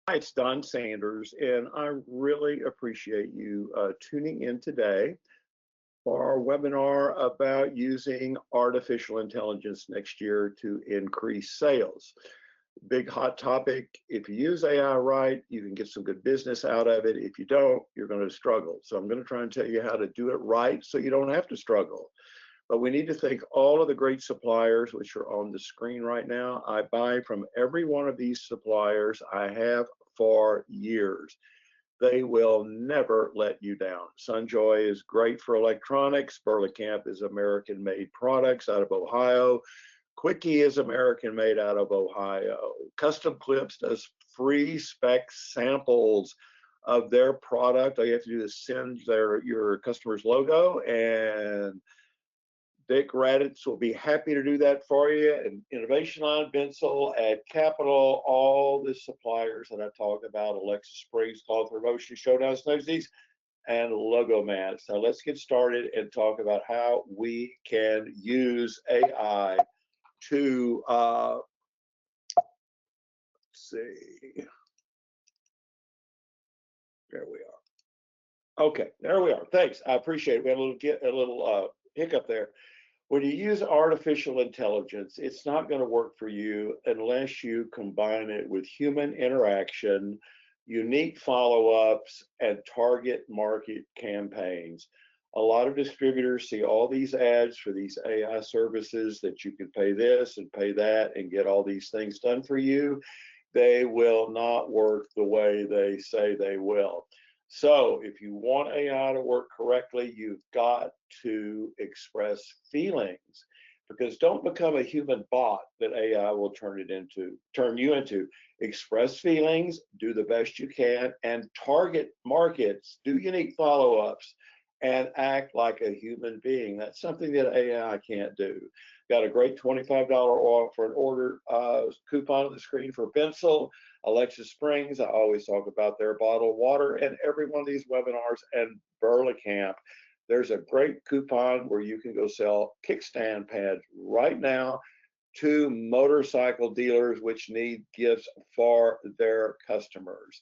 Hi, it's Don Sanders, and I really appreciate you tuning in today for our webinar about using artificial intelligence next year to increase sales. Big hot topic. If you use AI right, you can get some good business out of it. If you don't, you're going to struggle. So I'm going to try and tell you how to do it right so you don't have to struggle. But we need to thank all of the great suppliers, which are on the screen right now. I buy from every one of these suppliers. I have for years. They will never let you down. Sunjoy is great for electronics. Burley-Camp is American-made products out of Ohio. Quickie is American-made out of Ohio. Custom Clips does free spec samples of their product. All you have to do is send your customer's logo, and Dick Raditz will be happy to do that for you. And Innovation Line, Bensel, Ad Capital, all the suppliers that I talked about, Alexa Springs, Call for Motion, Showdown Snugsies, and Logomat. So let's get started and talk about how we can use AI to, let's see, there we are. Okay, there we are. Thanks, I appreciate it. We had a little hiccup there. When you use artificial intelligence, it's not going to work for you unless you combine it with human interaction, unique follow-ups, and target market campaigns. A lot of distributors see all these ads for these AI services that you can pay this and pay that and get all these things done for you. They will not work the way they say they will. So if you want AI to work correctly, you've got to express feelings, because don't become a human bot that AI will turn you into. Express feelings, do the best you can, and target markets, do unique follow-ups, and act like a human being. That's something that AI can't do. Got a great $25 off for an order coupon on the screen for Bensel, Alexa Springs. I always talk about their bottled water, and every one of these webinars, and Burley-Camp. There's a great coupon where you can go sell kickstand pads right now to motorcycle dealers which need gifts for their customers.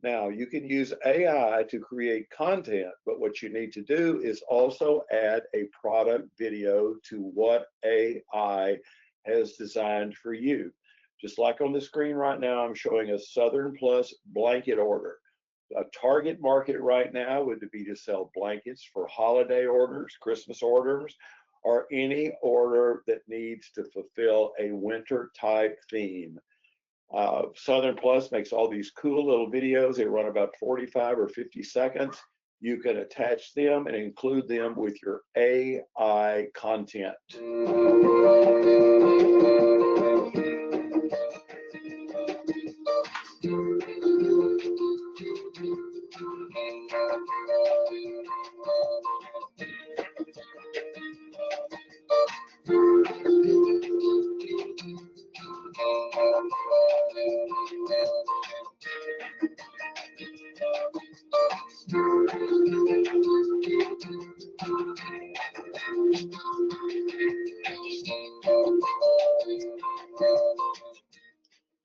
Now, you can use AI to create content, but what you need to do is also add a product video to what AI has designed for you. Just like on the screen right now, I'm showing a Southern Plus blanket order. A target market right now would be to sell blankets for holiday orders, Christmas orders, or any order that needs to fulfill a winter type theme. Southern Plus makes all these cool little videos. They run about 45 or 50 seconds. You can attach them and include them with your AI content.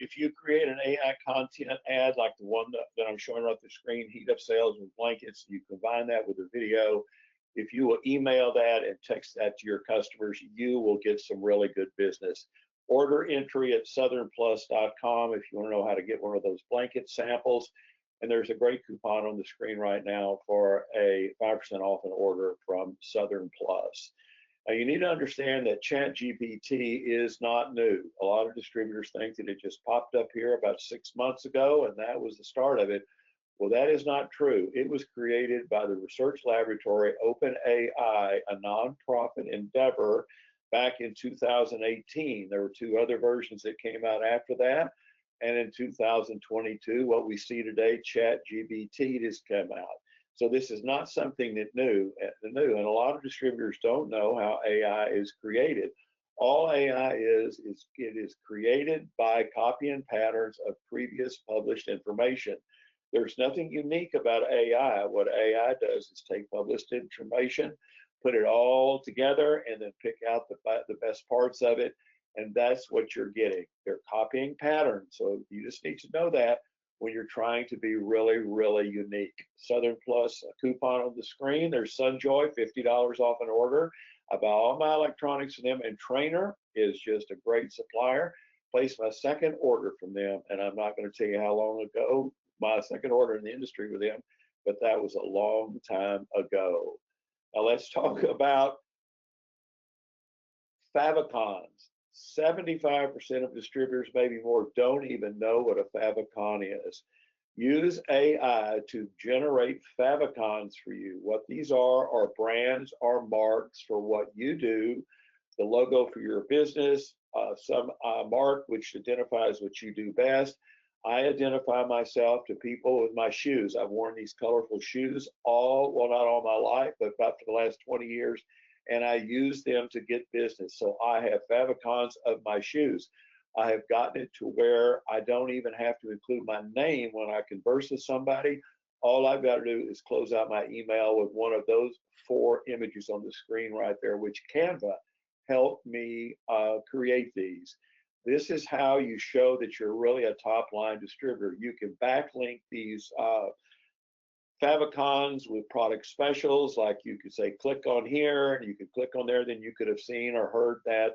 If you create an AI content ad like the one that I'm showing right the screen, heat up sales with blankets, you combine that with a video. If you will email that and text that to your customers, you will get some really good business. Order entry at southernplus.com if you want to know how to get one of those blanket samples. And there's a great coupon on the screen right now for a 5% off an order from Southern Plus. Now, you need to understand that ChatGPT is not new. A lot of distributors think that it just popped up here about 6 months ago and that was the start of it. Well, that is not true. It was created by the research laboratory OpenAI, a nonprofit endeavor, back in 2018. There were 2 other versions that came out after that. And in 2022, what we see today, ChatGPT, has come out. So this is not something that new, and a lot of distributors don't know how AI is created. All AI is it is created by copying patterns of previous published information. There's nothing unique about AI. What AI does is take published information, put it all together, and then pick out the best parts of it, and that's what you're getting. They're copying patterns, so you just need to know that. when you're trying to be really, really unique. Southern Plus, a coupon on the screen. There's Sunjoy, $50 off an order. I buy all my electronics from them, and Trainer is just a great supplier. Placed my second order from them, and I'm not going to tell you how long ago my second order in the industry with them, but that was a long time ago. Now let's talk about favicons. 75% of distributors, maybe more, don't even know what a favicon is. Use AI to generate favicons for you. What these are brands, are marks for what you do, the logo for your business, some mark which identifies what you do best. I identify myself to people with my shoes. I've worn these colorful shoes well, not all my life, but about for the last 20 years, and I use them to get business. So I have favicons of my shoes. I have gotten it to where I don't even have to include my name when I converse with somebody. All I've got to do is close out my email with one of those 4 images on the screen right there, which Canva helped me create these. This is how you show that you're really a top line distributor. You can backlink these favicons with product specials, like you could say, click on here, and you could click on there, then you could have seen or heard that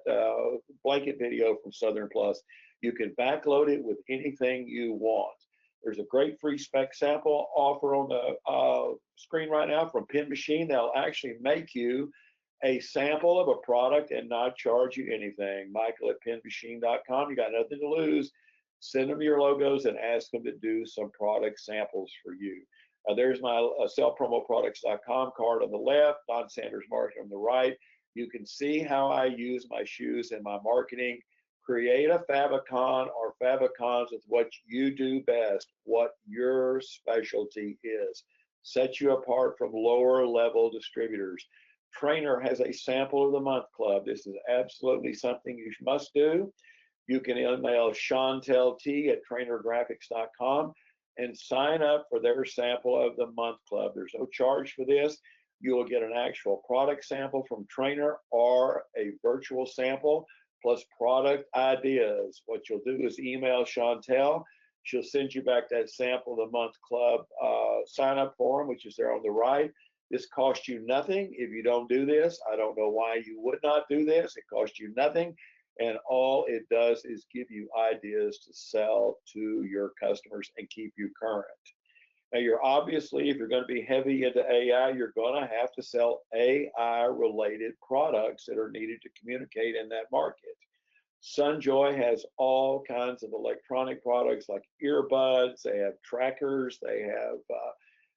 blanket video from Southern Plus. You can backload it with anything you want. There's a great free spec sample offer on the screen right now from Pen Machine. They'll actually make you a sample of a product and not charge you anything. Michael at penmachine.com. You got nothing to lose. Send them your logos and ask them to do some product samples for you. There's my sellpromoproducts.com card on the left, Don Sanders Marketing on the right. You can see how I use my shoes in my marketing. Create a favicon or favicons with what you do best, what your specialty is. Set you apart from lower level distributors. Trainer has a sample of the month club. This is absolutely something you must do. You can email Chantel T at trainergraphics.com and sign up for their sample of the month club. There's no charge for this. You will get an actual product sample from Trainer or a virtual sample plus product ideas. What you'll do is email Chantel. She'll send you back that sample of the month club sign up form, which is there on the right. This costs you nothing if you don't do this. I don't know why you would not do this. It costs you nothing. And all it does is give you ideas to sell to your customers and keep you current. Now, you're obviously, if you're going to be heavy into AI, you're going to have to sell AI related products that are needed to communicate in that market. Sunjoy has all kinds of electronic products like earbuds. They have trackers. They have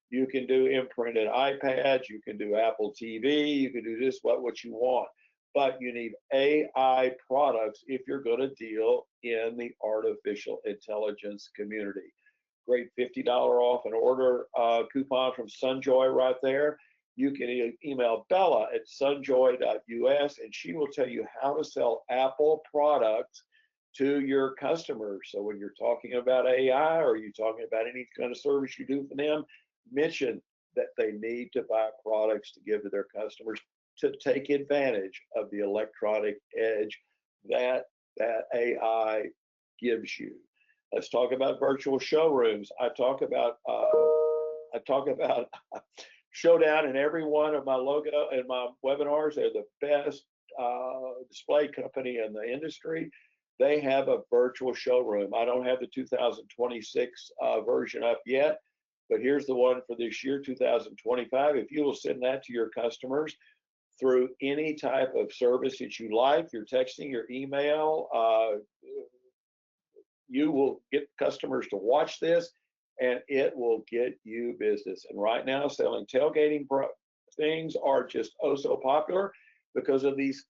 you can do imprinted iPads, you can do Apple TV, you can do just what you want. But you need AI products if you're going to deal in the artificial intelligence community. Great $50 off an order coupon from Sunjoy right there. You can email Bella at sunjoy.us, and she will tell you how to sell Apple products to your customers. So when you're talking about AI or you're talking about any kind of service you do for them, mention that they need to buy products to give to their customers to take advantage of the electronic edge that AI gives you. Let's talk about virtual showrooms. I talk about Showdown in every one of my logo and my webinars. They're the best display company in the industry. They have a virtual showroom. I don't have the 2026 version up yet, but here's the one for this year, 2025. If you will send that to your customers through any type of service that you like, your texting, your email, you will get customers to watch this, and it will get you business. And right now, selling tailgating things are just oh so popular because of these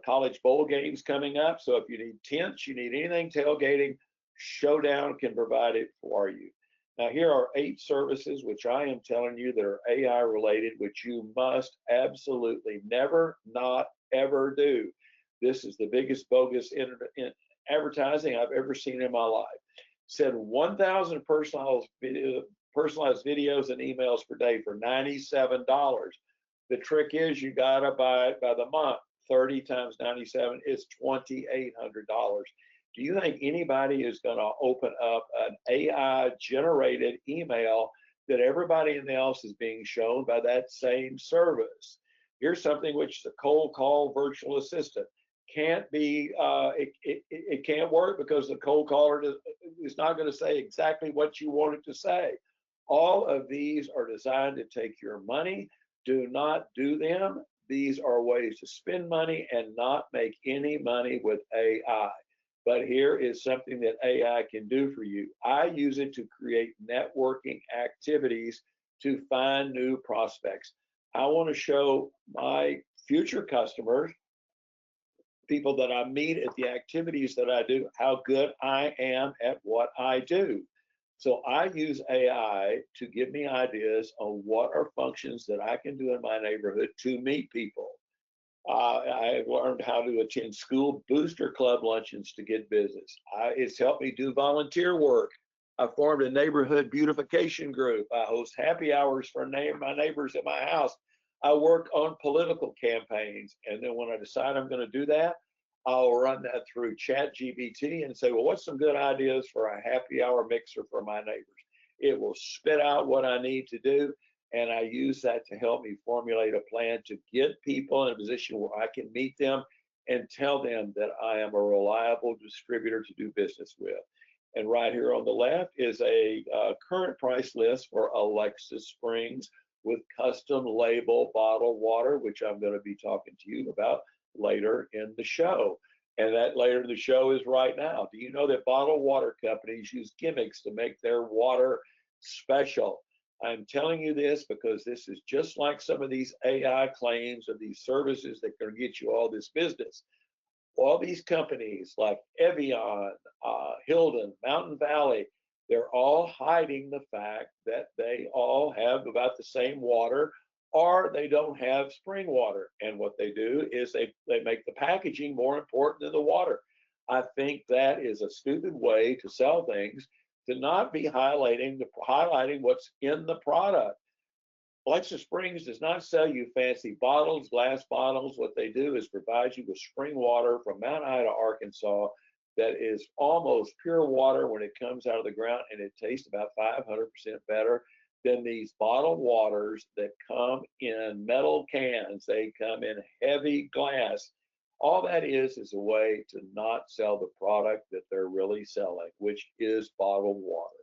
college bowl games coming up. So if you need tents, you need anything tailgating, Showdown can provide it for you. Now, here are 8 services which I am telling you that are AI related, which you must absolutely never, not ever do. This is the biggest bogus in advertising I've ever seen in my life. Send 1,000 personalized videos and emails per day for $97. The trick is you gotta buy it by the month. 30 times 97 is $2,800. Do you think anybody is going to open up an AI generated email that everybody else is being shown by that same service? Here's something which is a cold call virtual assistant. Can't be, it can't work because the cold caller is not going to say exactly what you want it to say. All of these are designed to take your money. Do not do them. These are ways to spend money and not make any money with AI. But here is something that AI can do for you. I use it to create networking activities to find new prospects. I want to show my future customers, people that I meet at the activities that I do, how good I am at what I do. So I use AI to give me ideas on what are functions that I can do in my neighborhood to meet people. I learned how to attend school booster club luncheons to get business. It's helped me do volunteer work. I formed a neighborhood beautification group. I host happy hours for my neighbors at my house. I work on political campaigns. And then when I decide I'm going to do that, I'll run that through ChatGPT and say, well, what's some good ideas for a happy hour mixer for my neighbors? It will spit out what I need to do. And I use that to help me formulate a plan to get people in a position where I can meet them and tell them that I am a reliable distributor to do business with. And right here on the left is a current price list for Alexis Springs with custom label bottled water, which I'm going to be talking to you about later in the show. And that later in the show is right now. Do you know that bottled water companies use gimmicks to make their water special? I'm telling you this because this is just like some of these AI claims of these services that can get you all this business. All these companies like Evian, Hilden, Mountain Valley, they're all hiding the fact that they all have about the same water or they don't have spring water. And what they do is they make the packaging more important than the water. I think that is a stupid way to sell things, to not be highlighting what's in the product. Alexis Springs does not sell you fancy bottles, glass bottles. What they do is provide you with spring water from Mount Ida, Arkansas, that is almost pure water when it comes out of the ground, and it tastes about 500% better than these bottled waters that come in metal cans. They come in heavy glass. All that is a way to not sell the product that they're really selling, which is bottled water.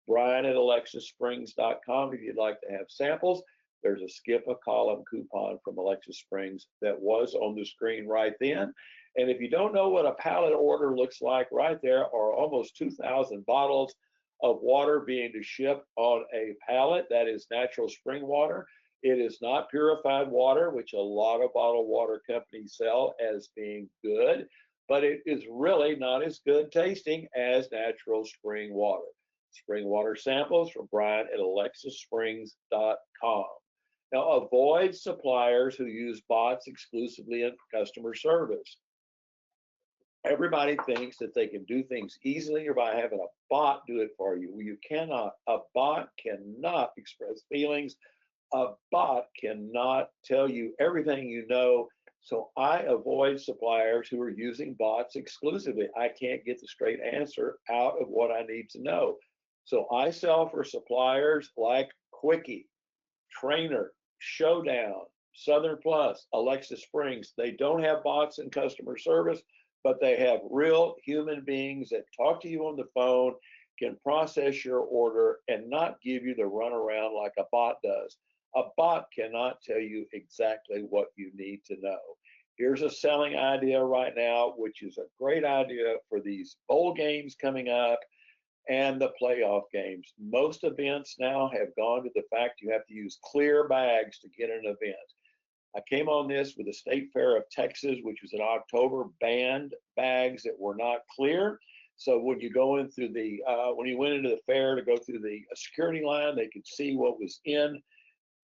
Brian at AlexisSprings.com if you'd like to have samples. There's a skip a column coupon from Alexis Springs that was on the screen right then. And if you don't know what a pallet order looks like, right there are almost 2,000 bottles of water being shipped on a pallet. That is natural spring water. It is not purified water, which a lot of bottled water companies sell as being good, but it is really not as good tasting as natural spring water. Spring water samples from Brian at AlexisSprings.com. Now, avoid suppliers who use bots exclusively in customer service. Everybody thinks that they can do things easily or by having a bot do it for you. You cannot. A bot cannot express feelings. A bot cannot tell you everything you know. So I avoid suppliers who are using bots exclusively. I can't get the straight answer out of what I need to know. So I sell for suppliers like Quickie, Trainer, Showdown, Southern Plus, Alexis Springs. They don't have bots in customer service, but they have real human beings that talk to you on the phone, can process your order, and not give you the runaround like a bot does. A bot cannot tell you exactly what you need to know. Here's a selling idea right now, which is a great idea for these bowl games coming up and the playoff games. Most events now have gone to the fact you have to use clear bags to get an event. I came on this with the State Fair of Texas, which was in October, banned bags that were not clear. So when you go in through the, when you went into the fair to go through the security line, they could see what was in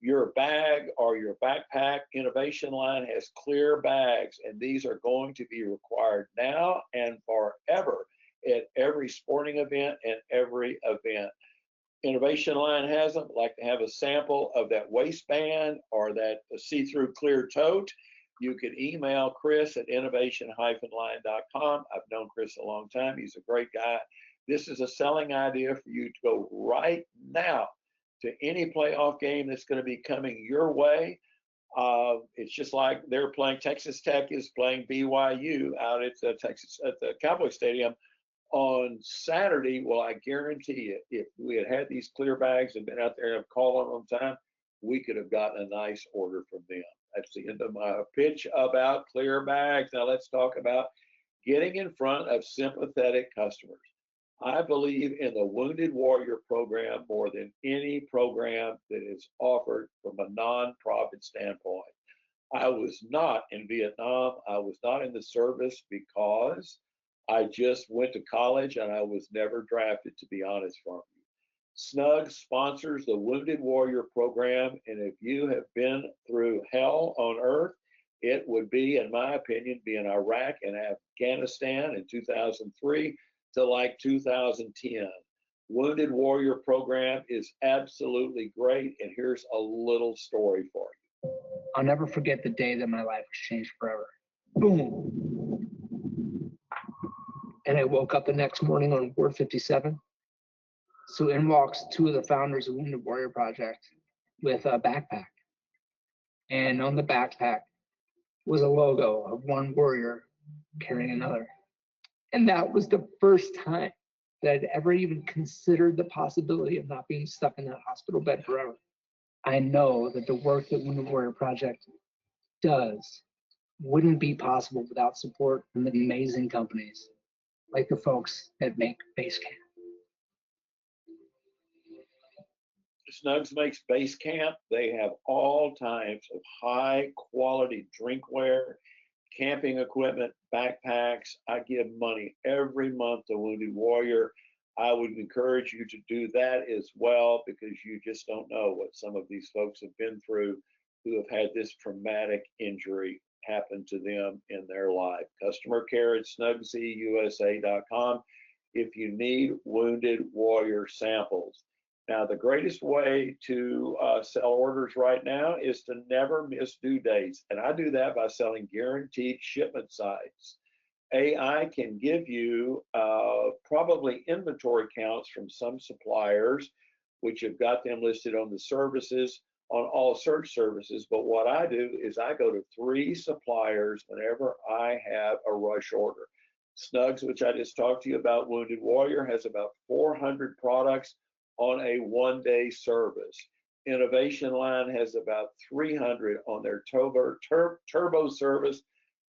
your bag or your backpack. Innovation Line has clear bags, and these are going to be required now and forever at every sporting event and every event. Innovation Line has them. Like to have a sample of that waistband or that see-through clear tote. You can email Chris at innovation-line.com. I've known Chris a long time. He's a great guy. This is a selling idea for you to go right now to any playoff game that's going to be coming your way. It's just like they're playing, Texas Tech is playing BYU out at the Cowboy Stadium on Saturday. Well, I guarantee you, if we had had these clear bags and been out there and called on time, we could have gotten a nice order from them. That's the end of my pitch about clear bags. Now let's talk about getting in front of sympathetic customers. I believe in the Wounded Warrior program more than any program that is offered from a nonprofit standpoint. I was not in Vietnam. I was not in the service because I just went to college and I was never drafted, to be honest from you. Snug sponsors the Wounded Warrior program, and if you have been through hell on earth, it would be, in my opinion, be in Iraq and Afghanistan in 2003 to like 2010. Wounded Warrior program is absolutely great, and here's a little story for you. I'll never forget the day that my life was changed forever. Boom. And I woke up the next morning on Ward 57. So in walks two of the founders of Wounded Warrior Project with a backpack. And on the backpack was a logo of one warrior carrying another. And that was the first time that I'd ever even considered the possibility of not being stuck in that hospital bed forever. I know that the work that Wounded Warrior Project does wouldn't be possible without support from amazing companies like the folks that make Basecamp. Snugs makes Basecamp. They have all types of high quality drinkware, camping equipment, backpacks. I give money every month to Wounded Warrior. I would encourage you to do that as well, because you just don't know what some of these folks have been through who have had this traumatic injury happen to them in their life. Customer care at snugsyusa.com if you need Wounded Warrior samples. Now, the greatest way to sell orders right now is to never miss due dates. And I do that by selling guaranteed shipment sites. AI can give you probably inventory counts from some suppliers, which have got them listed on the services, on all search services. But what I do is I go to 3 suppliers whenever I have a rush order. Snugs, which I just talked to you about, Wounded Warrior, has about 400 products on a one-day service. Innovation Line has about 300 on their turbo service.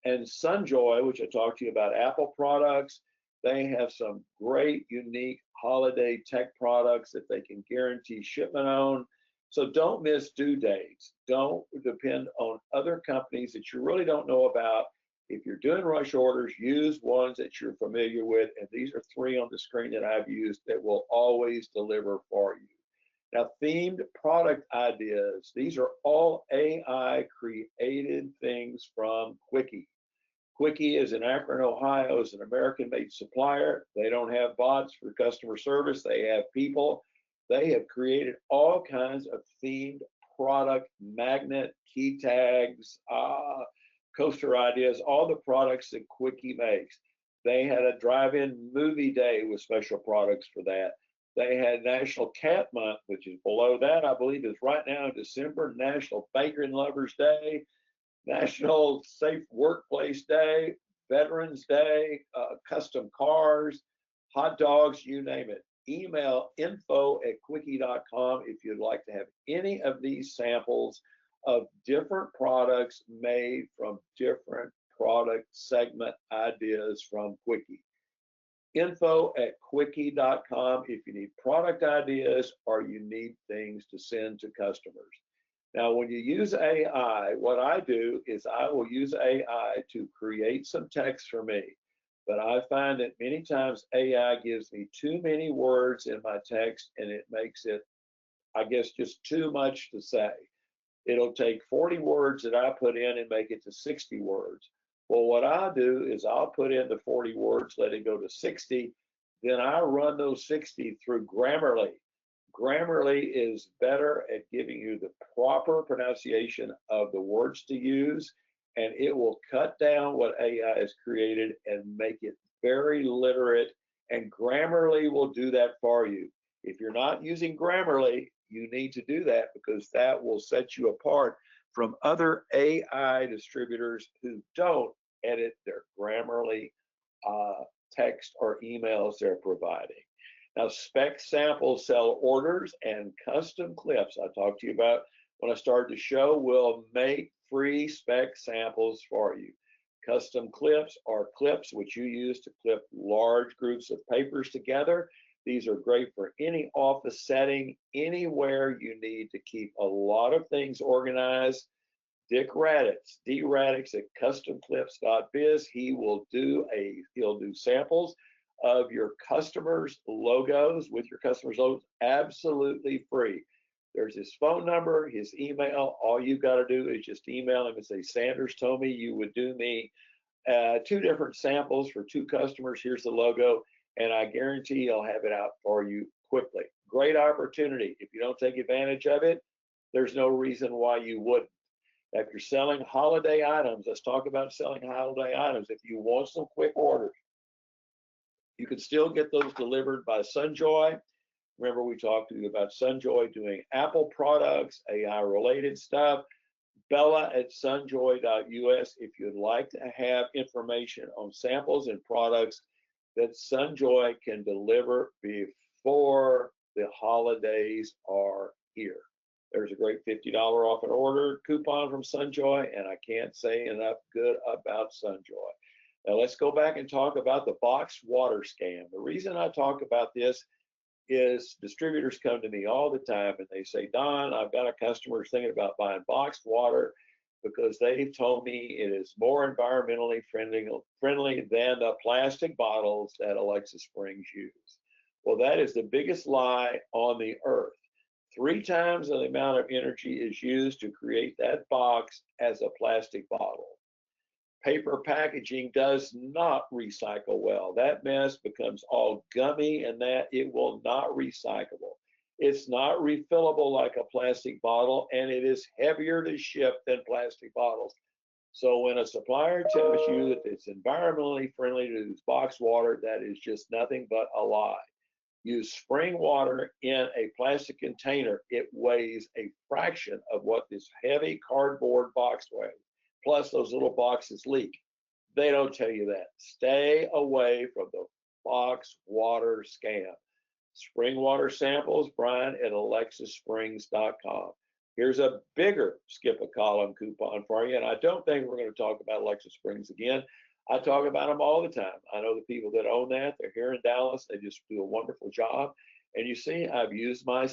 And Sunjoy, which I talked to you about, Apple products, they have some great, unique holiday tech products that they can guarantee shipment on. So don't miss due dates. Don't depend on other companies that you really don't know about. If you're doing rush orders, use ones that you're familiar with. And these are 3 on the screen that I've used that will always deliver for you. Now, themed product ideas. These are all AI created things from Quickie. Quickie is in Akron, Ohio, is an American-made supplier. They don't have bots for customer service. They have people. They have created all kinds of themed product, magnet, key tags, coaster ideas, all the products that Quickie makes. They had a drive-in movie day with special products for that. They had National Cat Month, which is below that, I believe is right now in December, National Bacon Lovers Day, National Safe Workplace Day, Veterans Day, custom cars, hot dogs, you name it. Email info@quickie.com if you'd like to have any of these samples of different products made from different product segment ideas from Quickie. Info@quickie.com if you need product ideas or you need things to send to customers. Now, when you use AI, what I do is I will use AI to create some text for me. But I find that many times AI gives me too many words in my text, and it makes it, I guess, just too much to say. It'll take 40 words that I put in and make it to 60 words. Well, what I do is I'll put in the 40 words, let it go to 60, then I run those 60 through Grammarly. Grammarly is better at giving you the proper pronunciation of the words to use, and it will cut down what AI has created and make it very literate. And Grammarly will do that for you. If you're not using Grammarly, you need to do that, because that will set you apart from other AI distributors who don't edit their Grammarly text or emails they're providing. Now, Spec Samples sell orders and custom clips. I talked to you about when I started the show. Will make free spec samples for you. Custom clips are clips which you use to clip large groups of papers together. These are great for any office setting, anywhere you need to keep a lot of things organized. Dick Raditz, D Raditz at customclips.biz. He'll do samples of your customers' logos with your customers' logos absolutely free. There's his phone number, his email. All you got to do is just email him and say, Sanders told me you would do me 2 different samples for 2 customers. Here's the logo, and I guarantee he'll have it out for you quickly. Great opportunity. If you don't take advantage of it, there's no reason why you wouldn't. If you're selling holiday items, let's talk about selling holiday items. If you want some quick orders, you can still get those delivered by Sunjoy. Remember, we talked to you about Sunjoy doing Apple products, AI related stuff. Bella at sunjoy.us if you'd like to have information on samples and products that Sunjoy can deliver before the holidays are here. There's a great $50 off an order coupon from Sunjoy, and I can't say enough good about Sunjoy. Now let's go back and talk about the boxed water scam. The reason I talk about this is distributors come to me all the time and they say, Don, I've got a customer thinking about buying boxed water because they've told me it is more environmentally friendly than the plastic bottles that Alexa Springs use. Well, that is the biggest lie on the earth. 3 times the amount of energy is used to create that box as a plastic bottle. Paper packaging does not recycle well. That mess becomes all gummy and that it will not recyclable. It's not refillable like a plastic bottle, and it is heavier to ship than plastic bottles. So when a supplier tells you that it's environmentally friendly to use boxed water, that is just nothing but a lie. Use spring water in a plastic container. It weighs a fraction of what this heavy cardboard box weighs. Plus, those little boxes leak. They don't tell you that. Stay away from the box water scam. Spring water samples, Brian at alexasprings.com. Here's a bigger skip a column coupon for you. And I don't think we're going to talk about Alexa Springs again. I talk about them all the time. I know the people that own that. They're here in Dallas. They just do a wonderful job. And you see, I've used my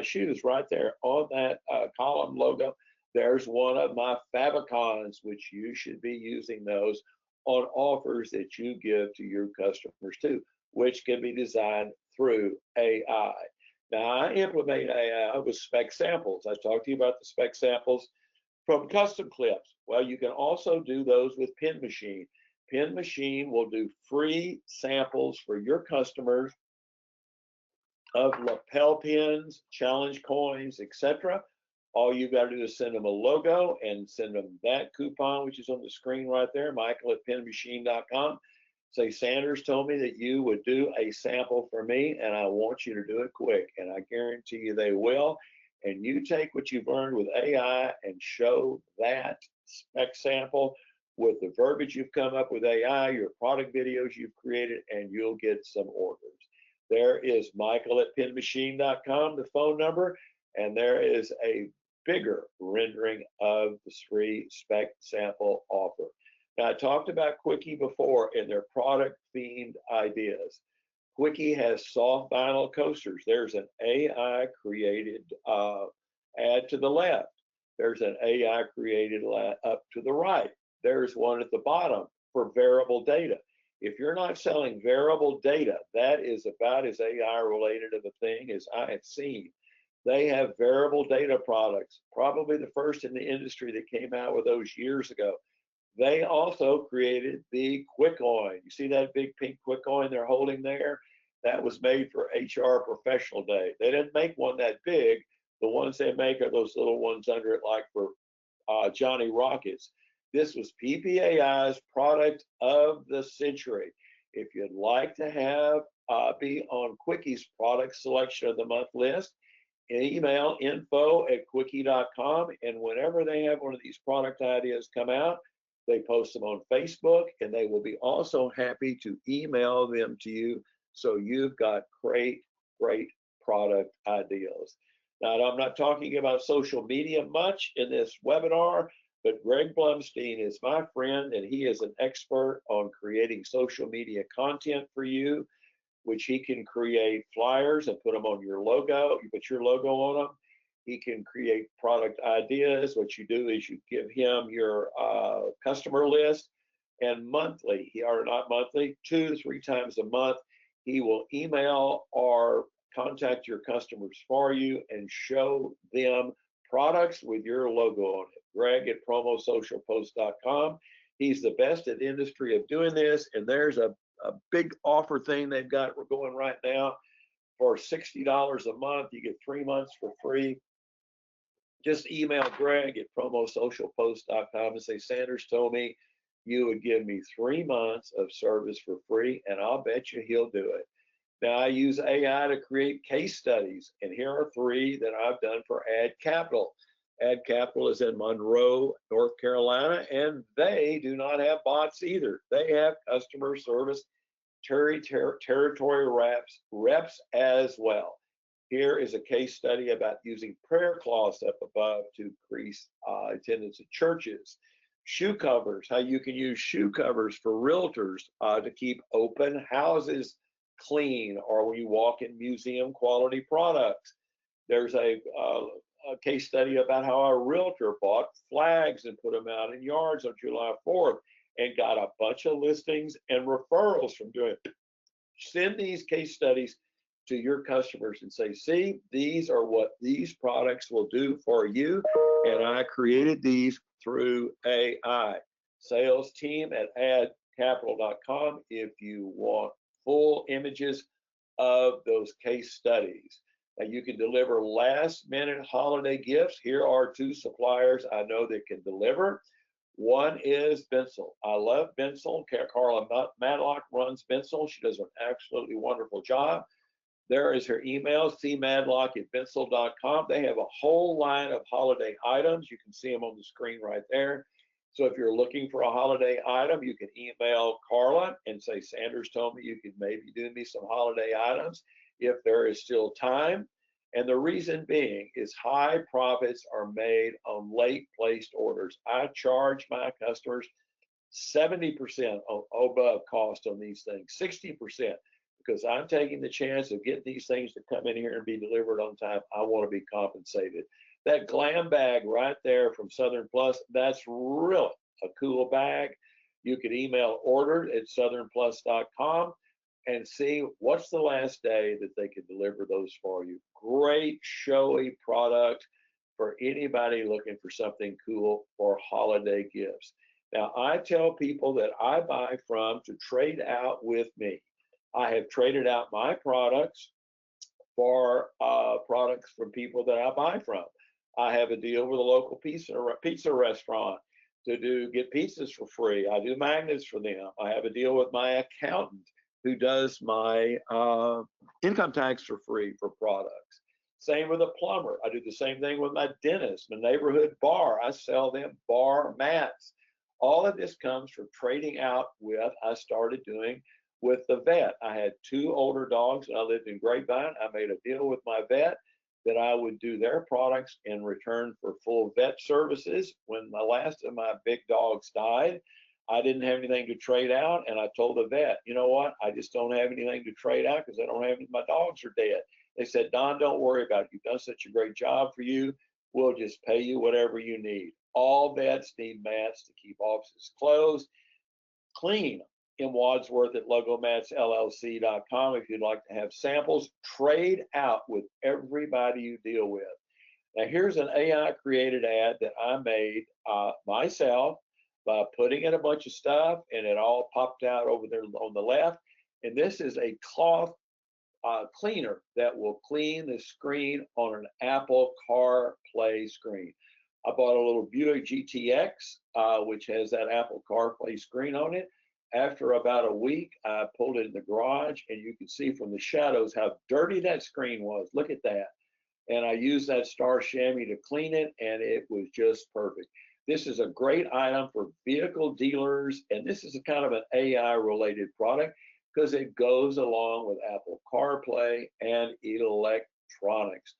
shoes right there on that column logo. There's one of my favicons, which you should be using those on offers that you give to your customers too, which can be designed through AI. Now, I implement AI with spec samples. I talked to you about the spec samples from Custom Clips. Well, you can also do those with Pen Machine. Pen Machine will do free samples for your customers of lapel pins, challenge coins, etc. All you got to do is send them a logo and send them that coupon, which is on the screen right there, Michael at penmachine.com. Say, Sanders told me that you would do a sample for me, and I want you to do it quick. And I guarantee you they will. And you take what you've learned with AI and show that spec sample with the verbiage you've come up with AI, your product videos you've created, and you'll get some orders. There is Michael at penmachine.com, the phone number, and there is a bigger rendering of the free spec sample offer. Now, I talked about Quickie before and their product themed ideas. Quickie has soft vinyl coasters. There's an AI created ad to the left. There's an AI created up to the right. There's one at the bottom for variable data. If you're not selling variable data, that is about as AI related of a thing as I have seen. They have variable data products, probably the first in the industry that came out with those years ago. They also created the QuickCoin. You see that big pink QuickCoin they're holding there? That was made for HR Professional Day. They didn't make one that big. The ones they make are those little ones under it, like for Johnny Rockets. This was PPAI's product of the century. If you'd like to have be on Quickie's product selection of the month list, email info@quickie.com, and whenever they have one of these product ideas come out, they post them on Facebook, and they will be also happy to email them to you. So you've got great product ideas. Now, I'm not talking about social media much in this webinar, but Greg Blumstein is my friend, and he is an expert on creating social media content for you, which he can create flyers and put them on your logo. You put your logo on them. He can create product ideas. What you do is you give him your customer list, and monthly, or not monthly, 2 to 3 times a month, he will email or contact your customers for you and show them products with your logo on it. Greg at promosocialpost.com. He's the best in the industry of doing this, and there's a big offer thing they've got going right now. For $60 a month, you get 3 months for free. Just email Greg at promosocialpost.com and say, Sanders told me you would give me 3 months of service for free, and I'll bet you he'll do it. Now, I use AI to create case studies, and here are 3 that I've done for Ad Capital. Ad Capital is in Monroe, North Carolina, and they do not have bots either. They have customer service territory reps as well. Here is a case study about using prayer cloths up above to increase attendance at churches. Shoe covers, how you can use shoe covers for realtors to keep open houses clean, or when you walk in museum quality products. There's a case study about how a realtor bought flags and put them out in yards on July 4th and got a bunch of listings and referrals from doing it. Send these case studies to your customers and say, see, these are what these products will do for you, and I created these through AI. Sales team at adcapital.com if you want full images of those case studies. Now, you can deliver last minute holiday gifts. Here are 2 suppliers I know that can deliver. One is Bensel. I love Bensel. Carla Madlock runs Bensel. She does an absolutely wonderful job. There is her email, cmadlock@bensel.com. They have a whole line of holiday items. You can see them on the screen right there. So if you're looking for a holiday item, you can email Carla and say, Sanders told me you could maybe do me some holiday items if there is still time. And the reason being is high profits are made on late placed orders. I charge my customers 70% above cost on these things, 60%, because I'm taking the chance of getting these things to come in here and be delivered on time. I want to be compensated. That glam bag right there from Southern Plus, that's really a cool bag. You could email order at southernplus.com and see what's the last day that they can deliver those for you. Great showy product for anybody looking for something cool for holiday gifts. Now, I tell people that I buy from to trade out with me. I have traded out my products for products from people that I buy from. I have a deal with a local pizza restaurant to get pizzas for free. I do magnets for them. I have a deal with my accountant who does my income tax for free for products. Same with a plumber. I do the same thing with my dentist, my neighborhood bar. I sell them bar mats. All of this comes from trading out with, I started doing with the vet. I had 2 older dogs and I lived in Grapevine. I made a deal with my vet that I would do their products in return for full vet services. When the last of my big dogs died, I didn't have anything to trade out, and I told the vet, you know what, I just don't have anything to trade out because I don't have any, my dogs are dead. They said, Don, don't worry about it. You've done such a great job for you. We'll just pay you whatever you need. All vets need mats to keep offices closed, clean in Wadsworth at logomatsllc.com if you'd like to have samples. Trade out with everybody you deal with. Now, here's an AI created ad that I made myself by putting in a bunch of stuff, and it all popped out over there on the left. And this is a cloth cleaner that will clean the screen on an Apple CarPlay screen. I bought a little Buick GTX, which has that Apple CarPlay screen on it. After about a week, I pulled it in the garage, and you can see from the shadows how dirty that screen was. Look at that. And I used that Star Chamois to clean it, and it was just perfect. This is a great item for vehicle dealers, and this is a kind of an AI-related product because it goes along with Apple CarPlay and electronics.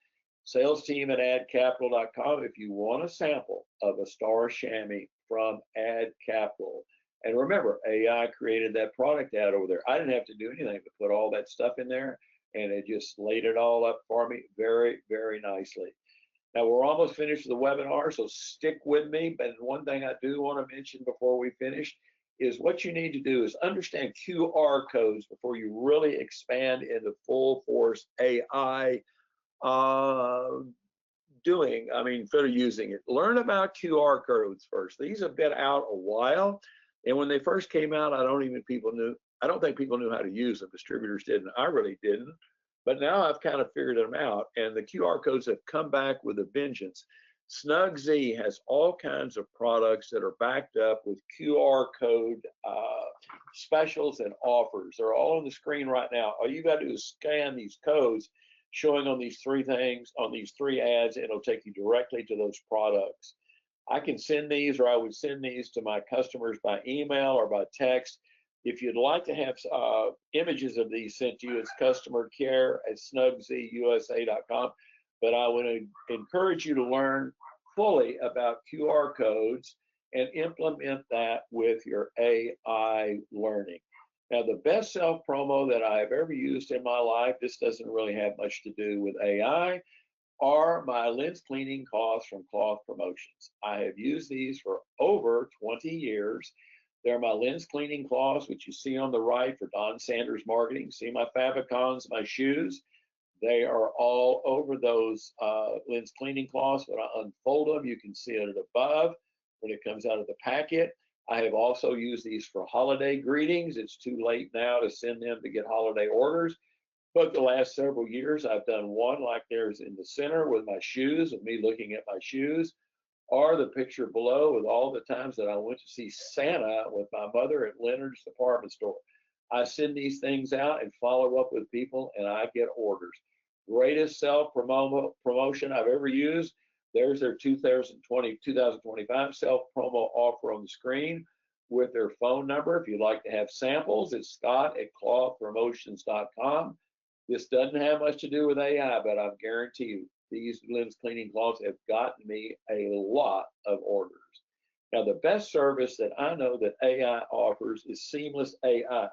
Sales team at adcapital.com if you want a sample of a Star Chamois from Ad Capital. And remember, AI created that product ad over there. I didn't have to do anything to put all that stuff in there, and it just laid it all up for me very, very nicely. Now, we're almost finished with the webinar, so stick with me. But one thing I do want to mention before we finish is what you need to do is understand QR codes before you really expand into full force AI instead of using it. Learn about QR codes first. These have been out a while, and when they first came out, I don't think people knew how to use them. Distributors didn't. I really didn't. But now I've kind of figured them out, and the QR codes have come back with a vengeance. Snugz has all kinds of products that are backed up with QR code specials and offers. They're all on the screen right now. All you got to do is scan these codes showing on these three things, on these three ads, and it'll take you directly to those products. I can send these, or I would send these to my customers by email or by text. If you'd like to have images of these sent to you, it's customer care at snugzusa.com. But I would encourage you to learn fully about QR codes and implement that with your AI learning. Now, the best self promo that I've ever used in my life, this doesn't really have much to do with AI, are my lens cleaning costs from Cloth Promotions. I have used these for over 20 years. They're my lens cleaning cloths, which you see on the right for Don Sanders Marketing. See my favicons, my shoes. They are all over those lens cleaning cloths. When I unfold them, you can see it above when it comes out of the packet. I have also used these for holiday greetings. It's too late now to send them to get holiday orders. But the last several years, I've done one like there's in the center with my shoes, with me looking at my shoes, or the picture below with all the times that I went to see Santa with my mother at Leonard's department store. I send these things out and follow up with people, and I get orders. Greatest self-promotion I've ever used. There's their 2025 self-promo offer on the screen with their phone number. If you'd like to have samples, it's scott@clothpromotions.com. This doesn't have much to do with AI, but I guarantee you, these lens cleaning cloths have gotten me a lot of orders. Now, the best service that I know that AI offers is Seamless AI.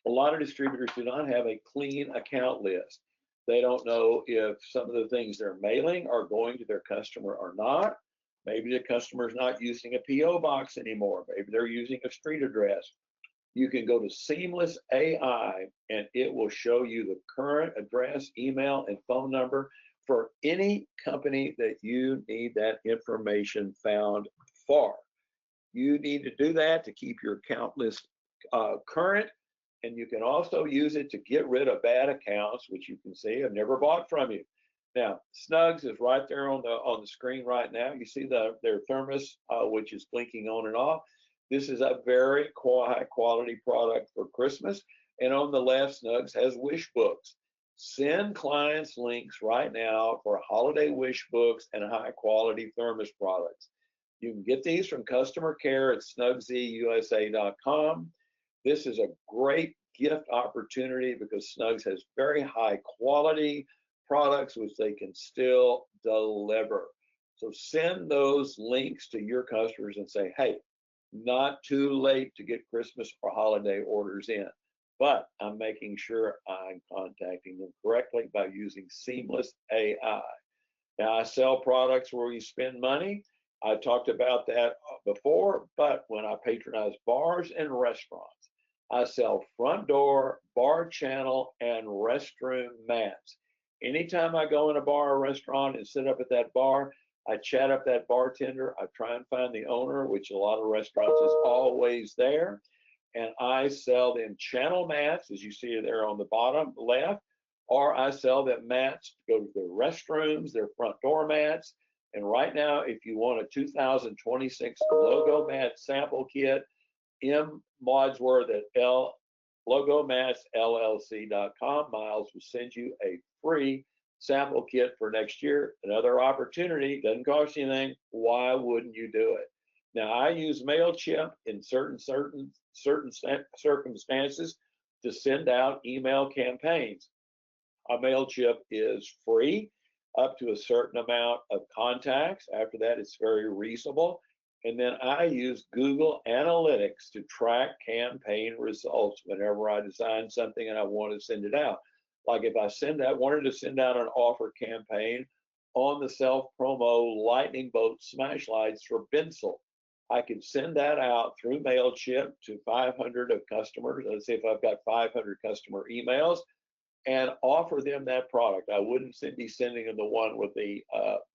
A lot of distributors do not have a clean account list. They don't know if some of the things they're mailing are going to their customer or not. Maybe the customer's not using a PO box anymore. Maybe they're using a street address. You can go to Seamless AI, and it will show you the current address, email, and phone number for any company that you need that information found for. You need to do that to keep your account list current, and you can also use it to get rid of bad accounts, which you can see have never bought from you. Now, Snugz is right there on the screen right now. You see their thermos, which is blinking on and off. This is a very high quality product for Christmas. And on the left, Snugz has wish books. Send clients links right now for holiday wish books and high quality thermos products. You can get these from customer care at snugzusa.com. This is a great gift opportunity because Snugz has very high quality products which they can still deliver. So send those links to your customers and say, hey, not too late to get Christmas or holiday orders in, but I'm making sure I'm contacting them correctly by using Seamless AI. Now, I sell products where you spend money. I talked about that before, but when I patronize bars and restaurants, I sell front door, bar channel, and restroom mats. Anytime I go in a bar or restaurant and sit up at that bar, I chat up that bartender. I try and find the owner, which a lot of restaurants is always there. And I sell them channel mats, as you see there on the bottom left, or I sell them mats to go to their restrooms, their front door mats. And right now, if you want a 2026 Logo Mat sample kit, M. Modsworth at LogoMatsLLC.com. Miles will send you a free sample kit for next year. Another opportunity, doesn't cost you anything. Why wouldn't you do it? Now, I use MailChimp in certain circumstances to send out email campaigns. A MailChimp is free up to a certain amount of contacts. After that, it's very reasonable. And then I use Google Analytics to track campaign results whenever I design something and I want to send it out. Like if I wanted to send out an offer campaign on the self-promo lightning bolt smash lights for Bensel, I can send that out through MailChimp to 500 of customers. Let's say if I've got 500 customer emails, and offer them that product. I wouldn't be sending them the one with the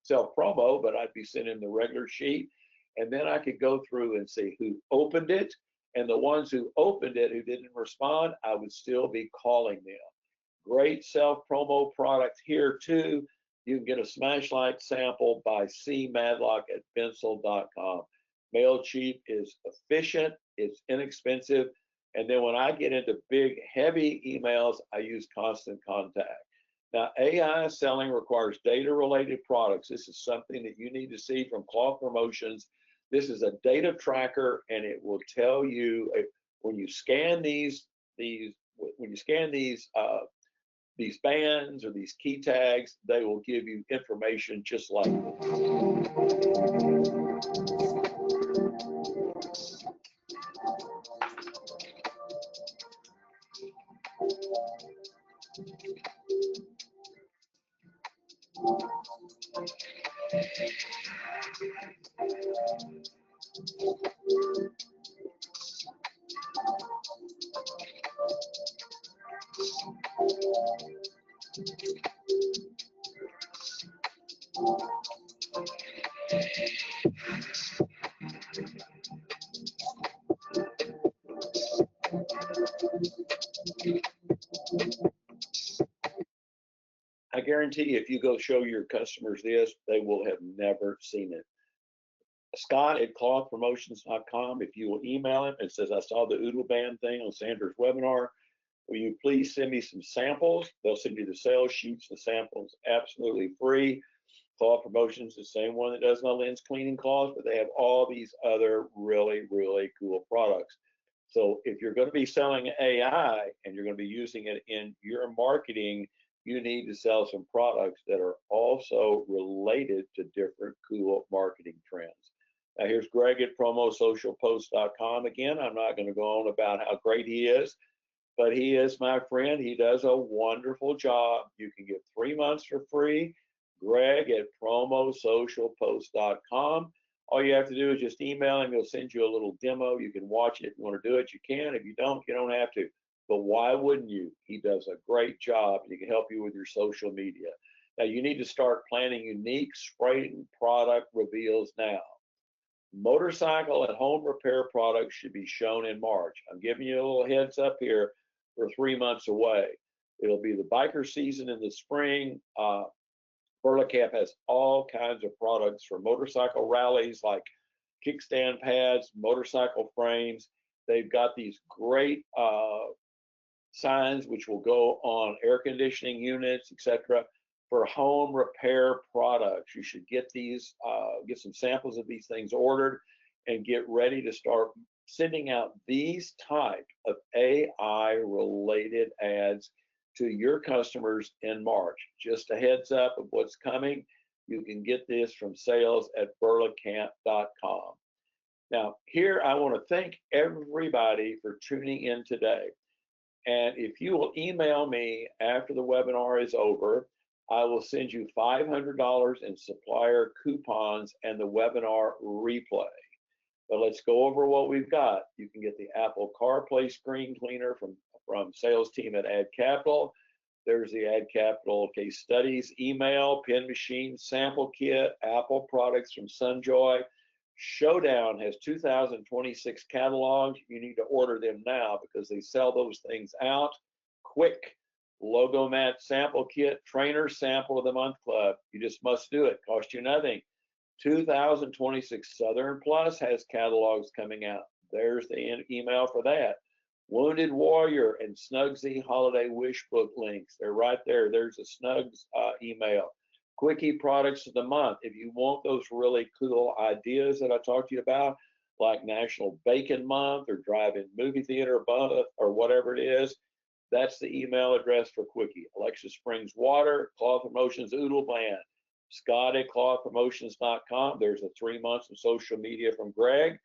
self-promo, but I'd be sending the regular sheet. And then I could go through and see who opened it. And the ones who opened it, who didn't respond, I would still be calling them. Great self-promo product here too. You can get a Smashlight sample by C. Madlock at Bensel.com. MailChimp is efficient, it's inexpensive. And then when I get into big, heavy emails, I use Constant Contact. Now, AI selling requires data-related products. This is something that you need to see from Cloth Promotions. This is a data tracker, and it will tell you when you scan these bands or these key tags, they will give you information just like this. I guarantee you, if you go show your customers this, they will have never seen it. Scott at clothpromotions.com. If you will email him, it says, I saw the Oodle Band thing on Sandra's webinar. Will you please send me some samples? They'll send you the sales sheets, the samples, absolutely free. Cloth Promotions, the same one that does my lens cleaning cloths, but they have all these other really, really cool products. So if you're going to be selling AI and you're going to be using it in your marketing, you need to sell some products that are also related to different cool marketing trends. Now here's Greg at promosocialpost.com. Again, I'm not going to go on about how great he is, but he is my friend. He does a wonderful job. You can get 3 months for free. Greg at promosocialpost.com. All you have to do is just email him. He'll send you a little demo. You can watch it. If you want to do it, you can. If you don't have to. But why wouldn't you? He does a great job. He can help you with your social media. Now, you need to start planning unique spray product reveals now. Motorcycle and home repair products should be shown in March. I'm giving you a little heads up here. We're 3 months away. It'll be the biker season in the spring. Burlap has all kinds of products for motorcycle rallies like kickstand pads, motorcycle frames. They've got these great signs which will go on air conditioning units, etc. For home repair products. You should get these, get some samples of these things ordered and get ready to start sending out these type of AI related ads to your customers in March. Just a heads up of what's coming. You can get this from sales@burlacamp.com. Now, here I want to thank everybody for tuning in today. And if you will email me after the webinar is over, I will send you $500 in supplier coupons and the webinar replay. But let's go over what we've got. You can get the Apple CarPlay screen cleaner from sales team at Ad Capital. There's the Ad Capital case studies email, pen machine sample kit, Apple products from Sunjoy. Showdown has 2026 catalogs. You need to order them now because they sell those things out quick. Logo Mat sample kit, trainer sample of the month club. You just must do it. Cost you nothing. 2026 Southern Plus has catalogs coming out. There's the email for that. Wounded Warrior and Snugsy Holiday Wish Book links. They're right there. There's a Snugs email. Quickie Products of the Month. If you want those really cool ideas that I talked to you about, like National Bacon Month or Drive-In Movie Theater Month or whatever it is, that's the email address for Quickie. Alexa Springs Water, Cloth Promotions Oodle Band, Scott at clothpromotions.com. There's a 3 months of social media from Greg.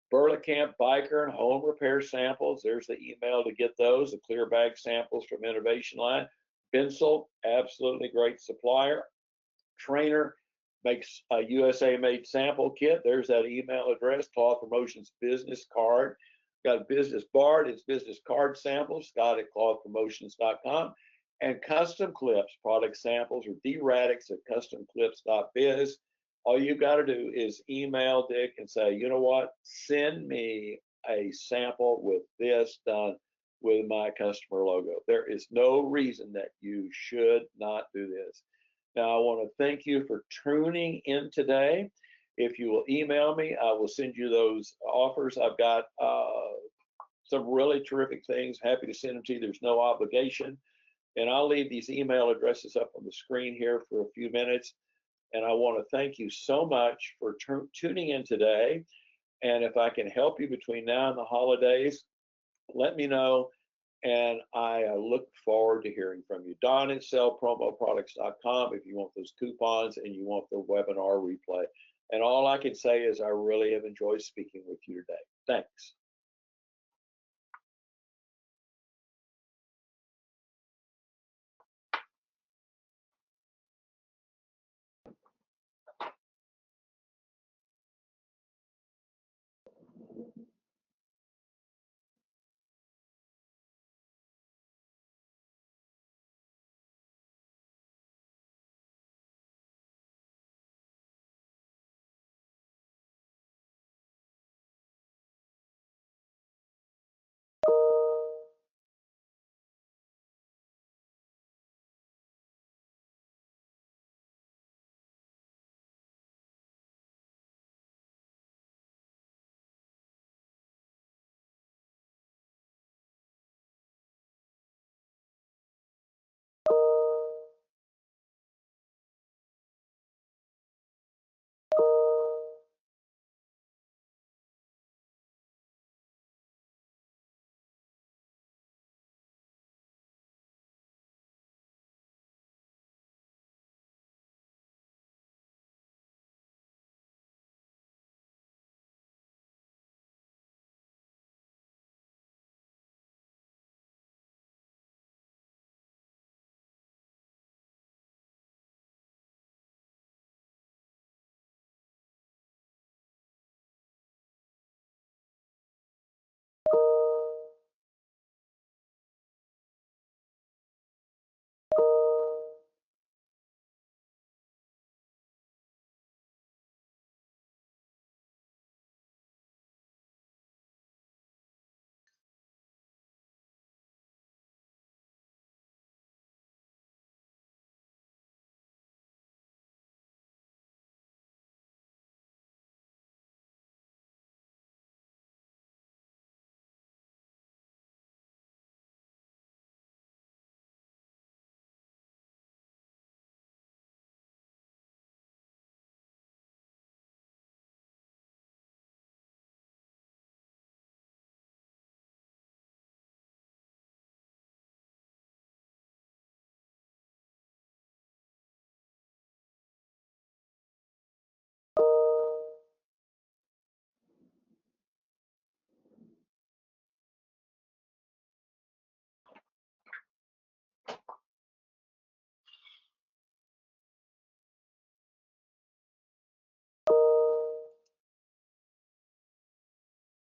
Burlingame Biker and Home Repair Samples. There's the email to get those. The clear bag samples from Innovation Line. Bensel, absolutely great supplier. Trainer makes a USA made sample kit. There's that email address. Cloth Promotions business card. Got a business card. It's business card samples. Scott at clothpromotions.com. And custom clips, product samples, or DRadix at customclips.biz. All you got to do is email Dick and say, you know what, send me a sample with this done with my customer logo. There is no reason that you should not do this. Now, I want to thank you for tuning in today. If you will email me, I will send you those offers. I've got some really terrific things. Happy to send them to you. There's no obligation. And I'll leave these email addresses up on the screen here for a few minutes. And I want to thank you so much for tuning in today. And if I can help you between now and the holidays, let me know. And I look forward to hearing from you. Don at sellpromoproducts.com if you want those coupons and you want the webinar replay. And all I can say is I really have enjoyed speaking with you today. Thanks.